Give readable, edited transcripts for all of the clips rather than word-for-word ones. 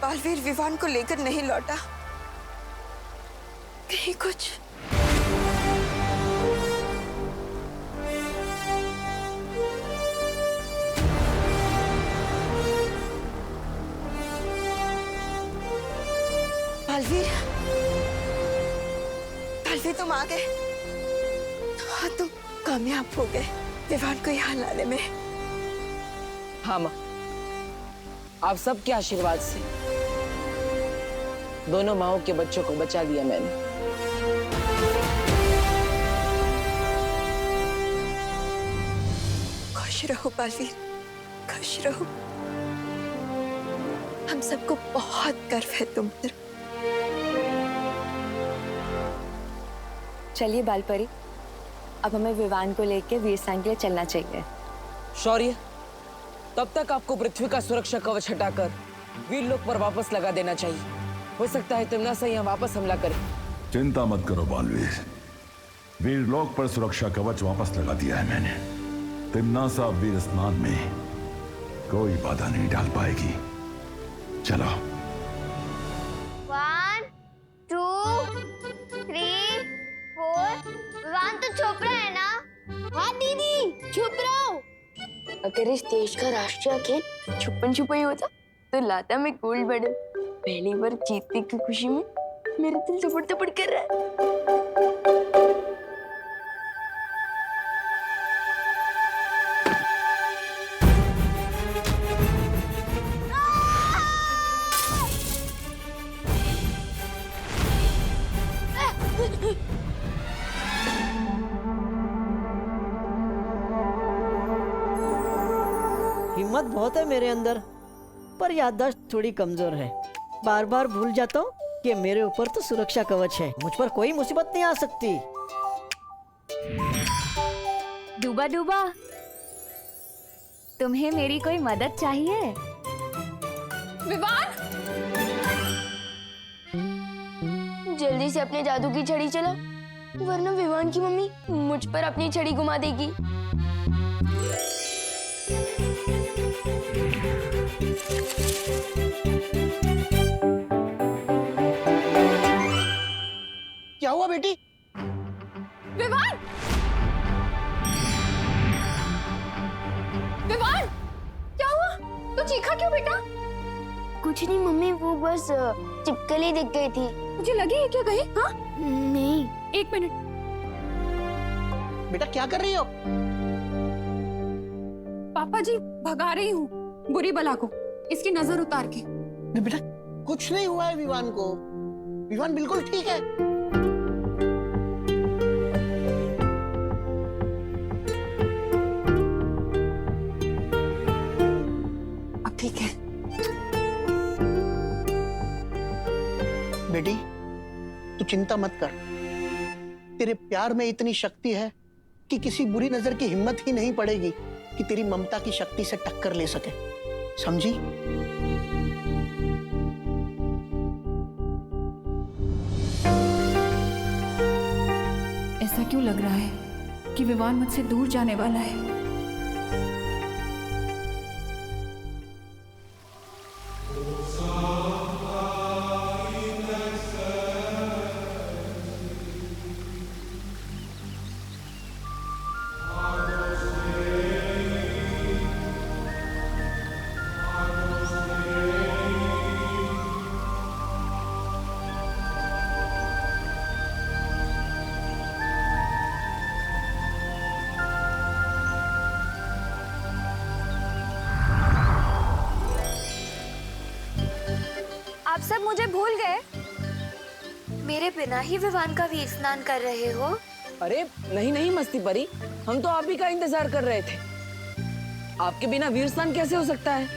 बालवीर विवान को लेकर नहीं लौटा। कहीं कुछ बालवीर, बालवीर तुम आ गए। हाँ, तुम कामयाब हो गए विवान को यहाँ लाने में। हाँ माँ, आप सबके आशीर्वाद से दोनों माओं के बच्चों को बचा लिया मैंने। खुश रहो बालवीर, खुश रहो। हम सबको बहुत गर्व है तुम पर। चलिए बालपरी, अब हमें विवान को लेकर वीरसेन के लिए चलना चाहिए। शौर्य, तब तक आपको पृथ्वी का सुरक्षा कवच हटाकर वीरलोक पर वापस लगा देना चाहिए। हो सकता है तिम्नासा यहाँ वापस हमला करे। चिंता मत करो बालवीर, वीरलोक पर सुरक्षा कवच वापस लगा दिया है मैंने। तिम्नासा वीर स्नान में कोई बाधा नहीं डाल पाएगी। चलो। 1 2 3 4। विवान तो छुप रहा है ना? हाँ दीदी, छुप रहा हूँ। अगर इस देश का राष्ट्रीय खेल छुपन छुपाई होता तो लाता मैं गोल्ड मेडल। पहली बार जीतने की खुशी में मेरा दिल थपड़ थपड़ कर रहा है। हिम्मत बहुत है मेरे अंदर, पर याददाश्त थोड़ी कमजोर है। बार बार भूल जाता हूँ कि मेरे ऊपर तो सुरक्षा कवच है, मुझ पर कोई मुसीबत नहीं आ सकती। डूबा डूबा, तुम्हें मेरी कोई मदद चाहिए? विवान, जल्दी से अपने जादू की छड़ी चला, वरना विवान की मम्मी मुझ पर अपनी छड़ी घुमा देगी। क्या हुआ बेटी? विवान, विवान, क्या हुआ? तू चीखा क्यों बेटा? कुछ नहीं मम्मी, वो बस चिपकली दिख गई थी। मुझे लगी है क्या कहीं? हाँ? नहीं। एक मिनट। बेटा क्या कर रही हो? पापा जी, भगा रही हूँ बुरी बला को, इसकी नजर उतार के। नहीं बेटा, कुछ नहीं हुआ है विवान को। विवान बिल्कुल ठीक है। अब ठीक है। बेटी, तू चिंता मत कर। तेरे प्यार में इतनी शक्ति है कि किसी बुरी नजर की हिम्मत ही नहीं पड़ेगी कि तेरी ममता की शक्ति से टक्कर ले सके। समझी? ऐसा क्यों लग रहा है कि विवान मुझसे दूर जाने वाला है? आप सब मुझे भूल गए? मेरे बिना ही विवान का वीर स्नान कर रहे हो? अरे नहीं नहीं मस्ती परी, हम तो आप ही का इंतजार कर रहे थे। आपके बिना वीर स्नान कैसे हो सकता है?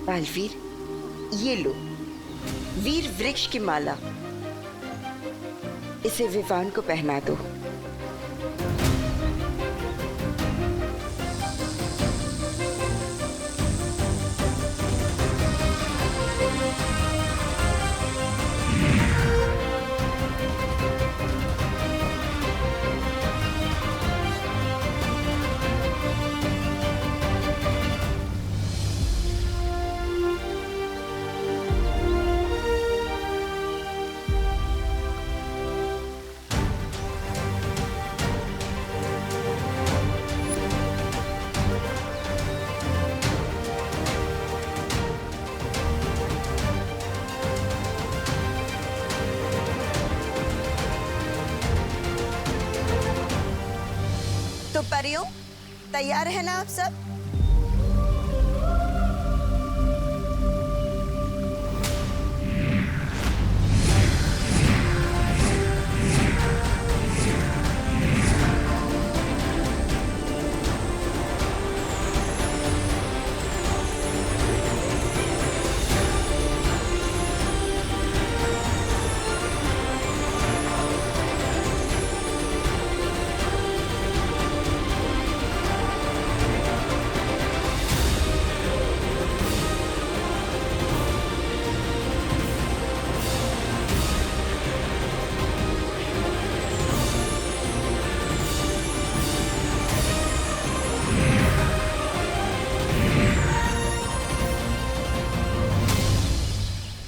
बालवीर, ये लो वीर वृक्ष की माला, इसे विवान को पहना दो। पुजारियों, तैयार है ना आप सब?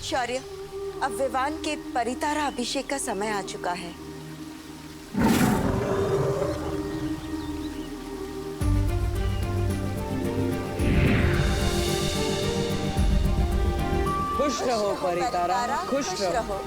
शौर्य, अब विवान के परितारा अभिषेक का समय आ चुका है। खुश रहो परितारा, खुश रहो।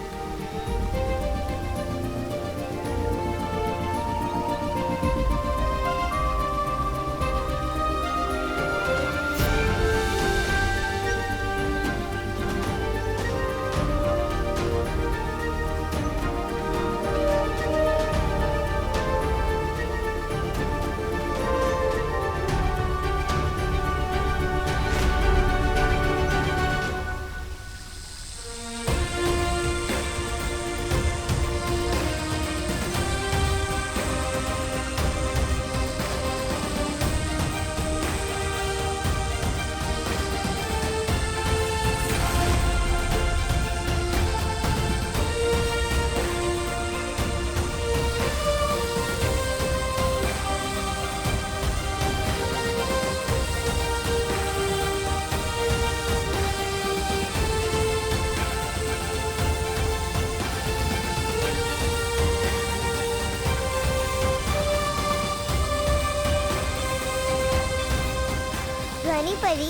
ध्वनि परी,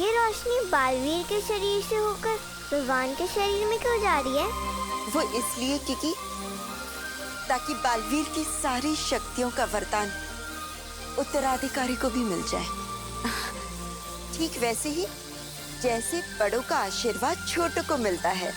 ये रोशनी बालवीर के शरीर से होकर विवान के शरीर में क्यों जा रही है? वो इसलिए क्योंकि ताकि बालवीर की सारी शक्तियों का वरदान उत्तराधिकारी को भी मिल जाए। ठीक वैसे ही जैसे बड़ों का आशीर्वाद छोटों को मिलता है।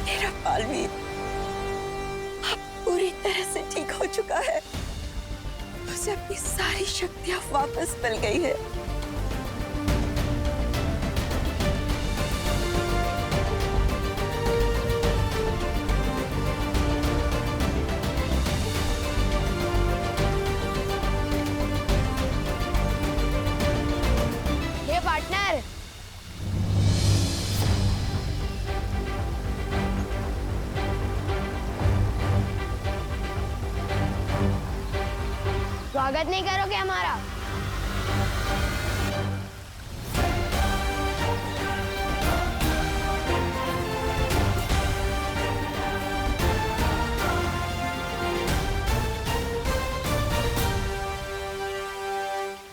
मेरा बालवीर अब पूरी तरह से ठीक हो चुका है। उसे अपनी सारी शक्तियां वापस मिल गई है। हे पार्टनर, स्वागत नहीं करोगे हमारा?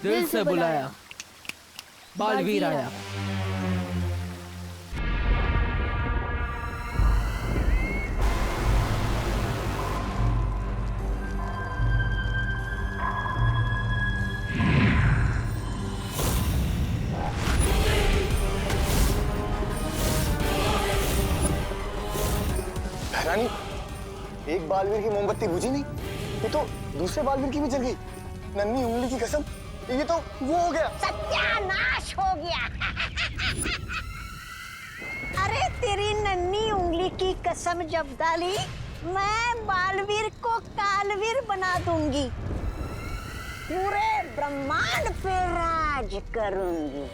दिल से बुलाया, बालवीर आया। बालवीर की मोमबत्ती बुझी नहीं, ये तो दूसरे बालवीर की भी जल गई। नन्ही उंगली की कसम, ये तो वो हो गया। सत्यानाश हो गया। अरे तेरी नन्ही उंगली की कसम जब डाली, मैं बालवीर को कालवीर बना दूंगी, पूरे ब्रह्मांड पे राज करूंगी।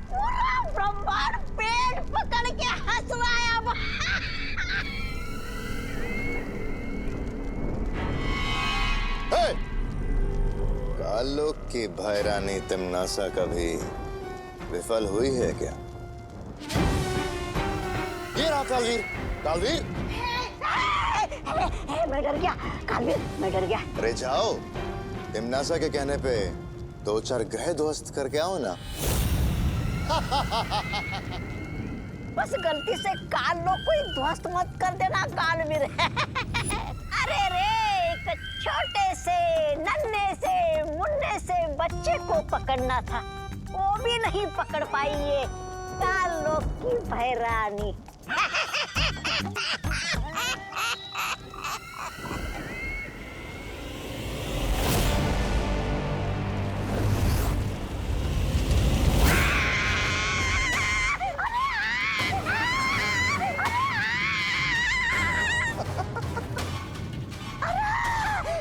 पूरा ब्रह्मांड पेट पकड़ के हंस रहा है अब। कालोक की भैरानी तिमनासा कभी विफल हुई है क्या? ये रहा कालवीर। कालवीर, मैं डर गया कालवीर, मैं डर गया। अरे जाओ, तिमनासा के कहने पे 2-4 ग्रह ध्वस्त करके आओ ना। बस गलती से काल लोग कोई ध्वस्त मत कर देना कालवीर। अरे रे, एक छोटे से नन्हे से मुन्ने से बच्चे को पकड़ना था, वो भी नहीं पकड़ पाई ये काल लोग की भैरानी।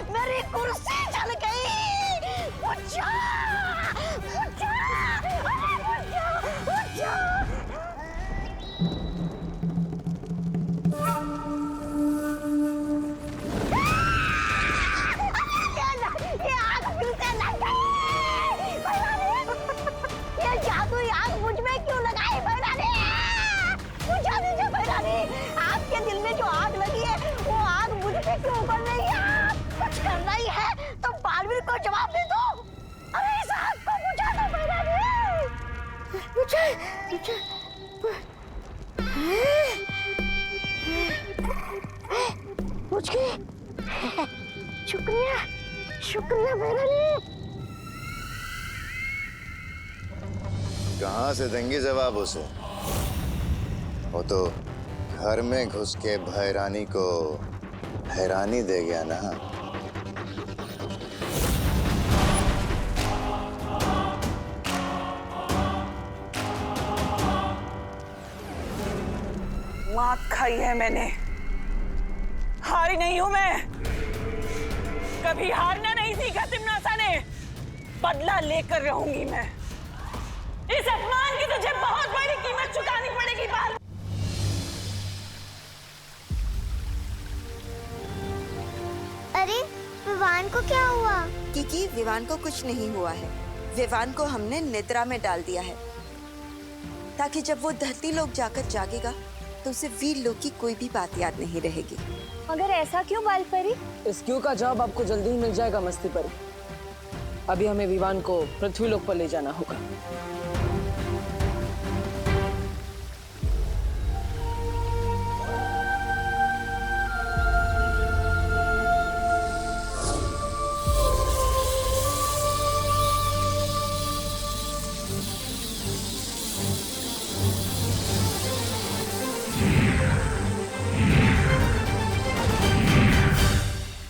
मेरी कुर्सी जल गई। उठा, उठा, उठा, उठा। ये आग मिलते लग गई। ये जादुई आग मुझ में क्यों लगाई भैरानी? बुझा दीजिए भैरानी, आपके दिल में जो आग लगी है वो आग मुझ पे क्यों उगल रही है? कुछ करना ही है तो बालवीर को जवाब दे दो। अरे इस आग को बुझा दो भैरानी। बुझे, बुझे, बुझ गई। शुक्रिया, शुक्रिया भैरानी। कहाँ से देंगी जवाब उसे? वो तो घर में घुस के भैरानी को हैरानी दे गया ना। मात खाई है मैंने, हारी नहीं हूं मैं। कभी हारना नहीं सीखा तिमनासा ने, बदला लेकर रहूंगी मैं। इस अपमान की तुझे बहुत बड़ी कीमत चुकानी पड़ेगी बाल। अरे विवान को क्या हुआ? क्योंकि विवान को कुछ नहीं हुआ है। विवान को हमने निद्रा में डाल दिया है, ताकि जब वो धरती लोक जाकर जागेगा तो उसे वीर लोक की कोई भी बात याद नहीं रहेगी। मगर ऐसा क्यों बालपरी? इस क्यों का जवाब आपको जल्दी ही मिल जाएगा मस्ती परी। अभी हमें विवान को पृथ्वी लोक पर ले जाना होगा।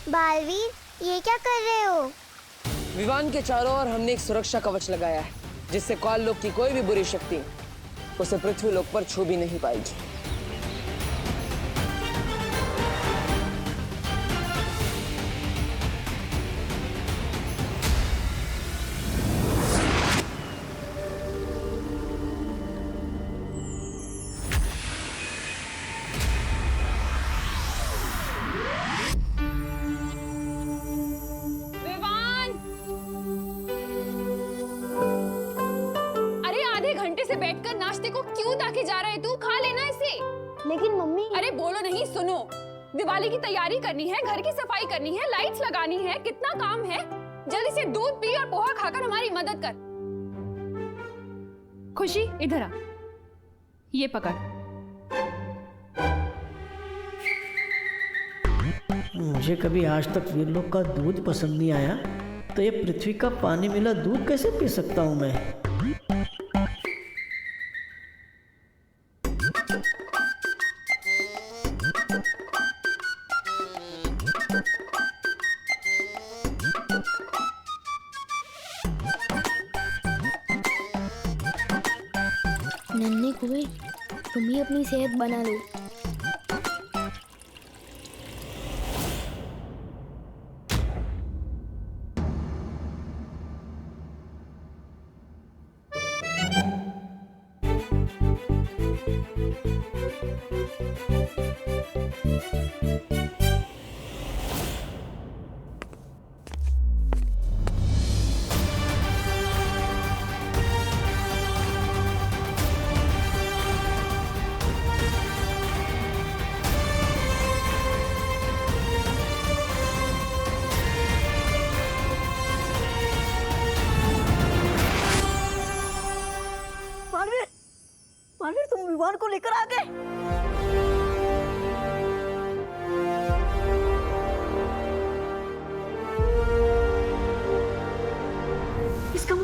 बालवीर, ये क्या कर रहे हो? विवान के चारों ओर हमने एक सुरक्षा कवच लगाया है, जिससे काल लोक की कोई भी बुरी शक्ति उसे पृथ्वी लोक पर छू भी नहीं पाएगी। बैठकर नाश्ते को क्यों ताके जा रहे तू? खा लेना इसे। लेकिन मम्मी। अरे बोलो नहीं, सुनो। दिवाली की तैयारी करनी है, घर की सफाई करनी है, लाइट्स लगानी है, कितना काम है। जल्दी से दूध पी और पोहा खाकर हमारी मदद कर। खुशी इधर आ, ये पकड़। मुझे कभी आज तक वीरलोक का दूध पसंद नहीं आया, तो ये पृथ्वी का पानी मिला दूध कैसे पी सकता हूँ मैं? नन्हे कुएं, तुम ही अपनी सेहत बना लो। मालवीर, तुम विमान को लेकर आ गए। इसका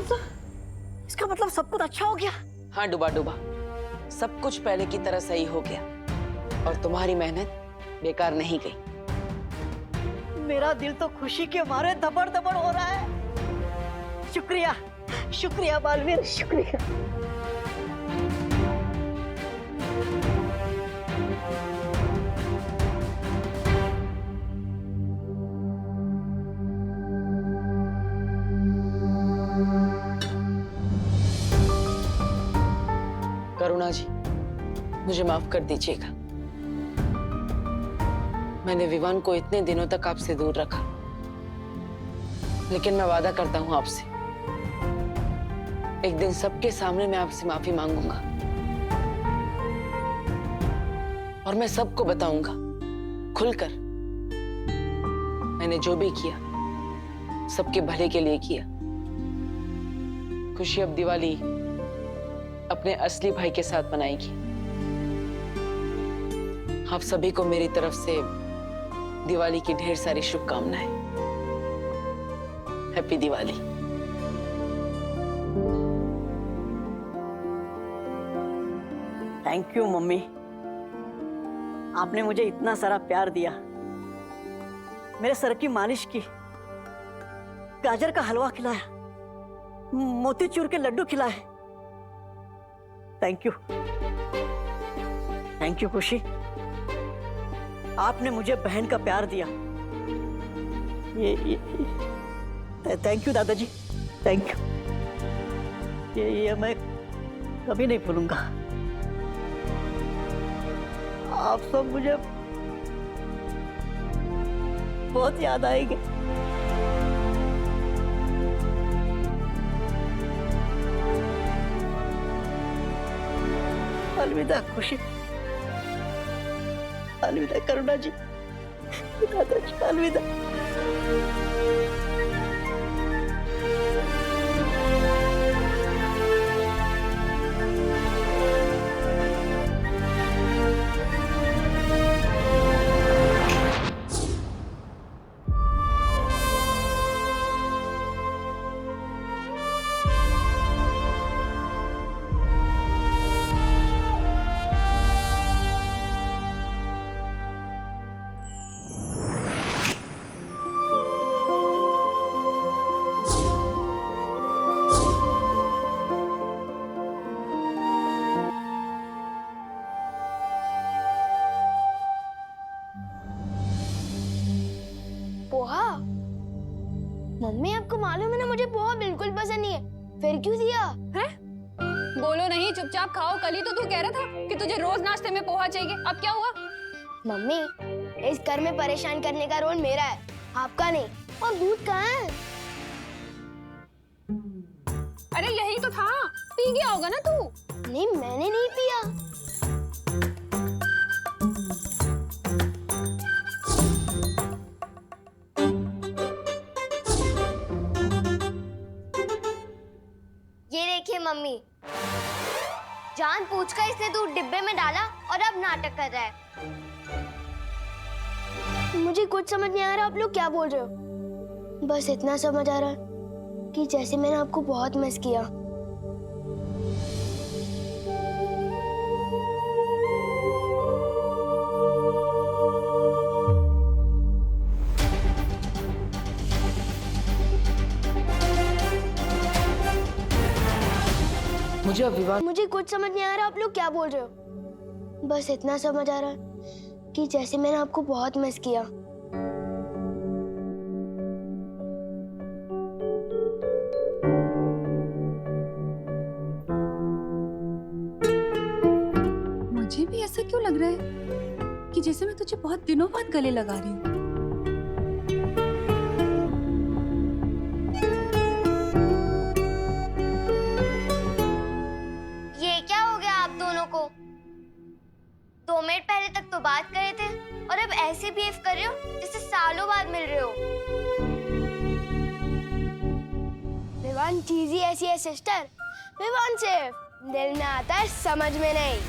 मतलब सब कुछ अच्छा हो गया। हाँ डूबा डूबा, सब कुछ पहले की तरह सही हो गया और तुम्हारी मेहनत बेकार नहीं गई। मेरा दिल तो खुशी के मारे धबड़ धबड़ हो रहा है। शुक्रिया, शुक्रिया बालवीर, शुक्रिया। करुणा जी, मुझे माफ कर दीजिएगा। मैंने विवान को इतने दिनों तक आपसे दूर रखा, लेकिन मैं वादा करता हूं आपसे, एक दिन सबके सामने मैं आपसे माफी मांगूंगा और मैं सबको बताऊंगा खुलकर मैंने जो भी किया सबके भले के लिए किया। खुशी अब दिवाली अपने असली भाई के साथ मनाएगी। आप सभी को मेरी तरफ से दिवाली की ढेर सारी शुभकामनाएं। Happy Diwali. Thank you mummy, आपने मुझे इतना सारा प्यार दिया, मेरे सर की मालिश की, गाजर का हलवा खिलाया, मोतीचूर के लड्डू खिलाए। थैंक यू, थैंक यू खुशी। आपने मुझे बहन का प्यार दिया। थैंक यू दादाजी, थैंक यू। ये मैं कभी नहीं भूलूंगा। आप सब मुझे बहुत याद आएंगे। अलविदा खुशी, अलविदा करुणा जी, दादाजी, अलविदा। पोहा? मम्मी आपको मालूम है ना मुझे पोहा बिल्कुल पसंद नहीं है, फिर क्यों दिया? है? बोलो नहीं, चुपचाप खाओ। कल ही तो तू कह रहा था कि तुझे रोज नाश्ते में पोहा चाहिए, अब क्या हुआ? मम्मी, इस घर में परेशान करने का रोल मेरा है, आपका नहीं। और दूध कहाँ है? अरे यही तो था, पी गया होगा ना तू। नहीं, मैंने नहीं पिया। ये देखिए मम्मी, जानबूझकर इसने दूध डिब्बे में डाला और अब नाटक कर रहा है। मुझे कुछ समझ नहीं आ रहा आप लोग क्या बोल रहे हो। बस इतना समझ आ रहा है कि जैसे मैंने आपको बहुत मिस किया। मुझे अब विवाह मुझे कुछ समझ नहीं आ रहा आप लोग क्या बोल रहे हो। बस इतना समझ आ रहा है कि जैसे मैंने आपको बहुत मिस किया। मुझे भी ऐसा क्यों लग रहा है कि जैसे मैं तुझे बहुत दिनों बाद गले लगा रही हूँ। ये क्या हो गया आप दोनों को? 2 मिनट पहले तक तो बात कर रहे थे और अब ऐसे बिहेव कर रहे हो जैसे सालों बाद मिल रहे हो। विवान चीज ही ऐसी है सिस्टर, विवान सिर्फ दिल में आता है समझ में नहीं।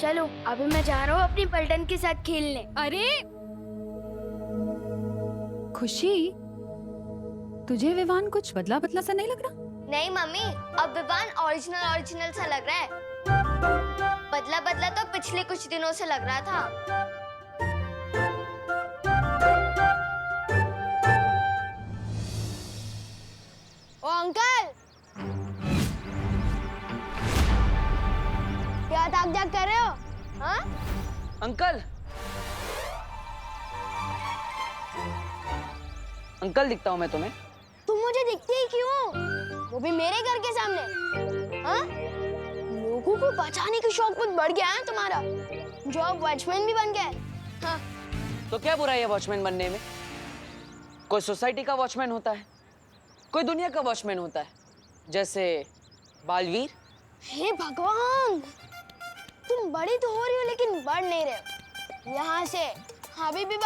चलो अभी मैं जा रहा हूँ अपनी पलटन के साथ खेलने। अरे खुशी, तुझे विवान कुछ बदला बदला सा नहीं लग रहा? नहीं मम्मी, अब विवान ओरिजिनल सा लग रहा है। बदला बदला तो पिछले कुछ दिनों से लग रहा था। ओ अंकल, क्या ताक झाक कर रहे हो? हाँ? अंकल, अंकल दिखता हूँ मैं तुम्हें? तुम मुझे दिखती ही क्यों? वो भी मेरे घर के सामने। हाँ? लोगों को बचाने की शौक बहुत बढ़ गया है तुम्हारा, जो अब वॉचमैन भी बन गए। हाँ? तो क्या बुराई है वॉचमैन बनने में? कोई सोसाइटी का वॉचमैन होता है, कोई दुनिया का वॉचमैन होता है, जैसे बालवीर। हे भगवान, तुम बड़ी तो हो रही हो लेकिन बढ़ नहीं रहे हो। यहाँ से अभी भी